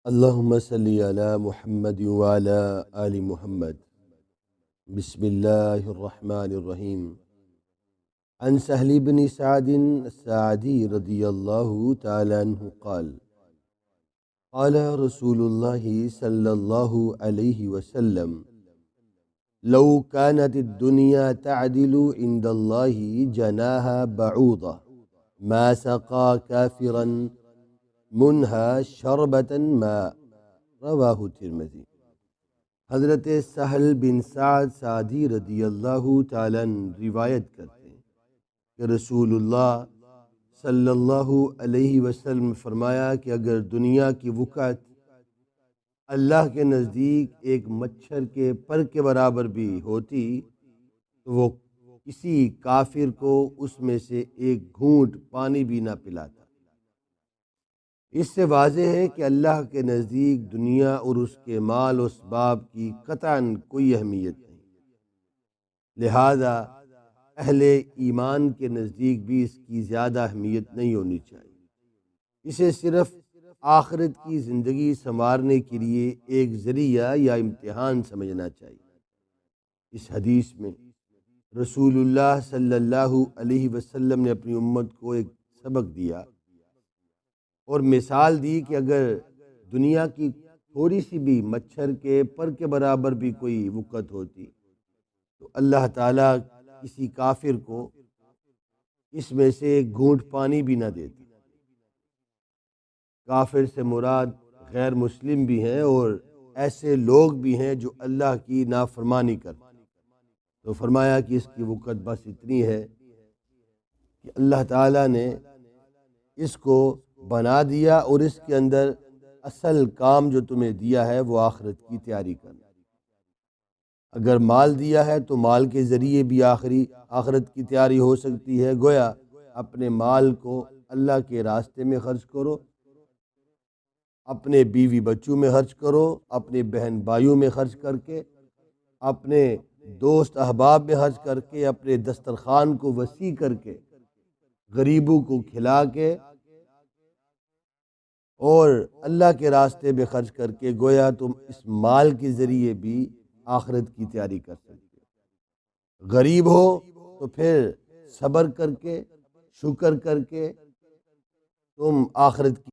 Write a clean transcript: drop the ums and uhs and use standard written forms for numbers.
اللهم صل على محمد وعلى آل محمد. بسم الله الرحمن الرحيم. عن سهل بن سعد الساعدي رضي الله تعالى عنه قال قال رسول الله صلى الله عليه وسلم: لو كانت الدنيا تعدل عند الله جناح بعوضة ما سقى كافرا منها شربة ماء. رواہ ترمذی۔ حضرت سہل بن سعد ساعدی رضی اللہ تعالیٰ عنہ روایت کرتے ہیں کہ رسول اللہ صلی اللہ علیہ وسلم فرمایا کہ اگر دنیا کی وقعت اللہ کے نزدیک ایک مچھر کے پر کے برابر بھی ہوتی تو وہ کسی کافر کو اس میں سے ایک گھونٹ پانی بھی نہ پلاتا۔ اس سے واضح ہے کہ اللہ کے نزدیک دنیا اور اس کے مال و اسباب کی قطعاً کوئی اہمیت نہیں، لہذا اہل ایمان کے نزدیک بھی اس کی زیادہ اہمیت نہیں ہونی چاہیے۔ اسے صرف آخرت کی زندگی سنوارنے کے لیے ایک ذریعہ یا امتحان سمجھنا چاہیے۔ اس حدیث میں رسول اللہ صلی اللہ علیہ وسلم نے اپنی امت کو ایک سبق دیا اور مثال دی کہ اگر دنیا کی تھوڑی سی بھی مچھر کے پر کے برابر بھی کوئی وقت ہوتی تو اللہ تعالیٰ کسی کافر کو اس میں سے ایک گھونٹ پانی بھی نہ دیتا۔ کافر سے مراد غیر مسلم بھی ہیں اور ایسے لوگ بھی ہیں جو اللہ کی نافرمانی کرتے ہیں۔ تو فرمایا کہ اس کی وقت بس اتنی ہے کہ اللہ تعالیٰ نے اس کو بنا دیا اور اس کے اندر اصل کام جو تمہیں دیا ہے وہ آخرت کی تیاری کرنا۔ اگر مال دیا ہے تو مال کے ذریعے بھی آخرت کی تیاری ہو سکتی ہے۔ گویا اپنے مال کو اللہ کے راستے میں خرچ کرو، اپنے بیوی بچوں میں خرچ کرو، اپنے بہن بھائیوں میں خرچ کر کے، اپنے دوست احباب میں خرچ کر کے، اپنے دسترخوان کو وسیع کر کے، غریبوں کو کھلا کے اور اللہ کے راستے میں خرچ کر کے، گویا تم اس مال کے ذریعے بھی آخرت کی تیاری کر سکتے ہو۔ غریب ہو تو پھر صبر کر کے، شکر کر کے تم آخرت کی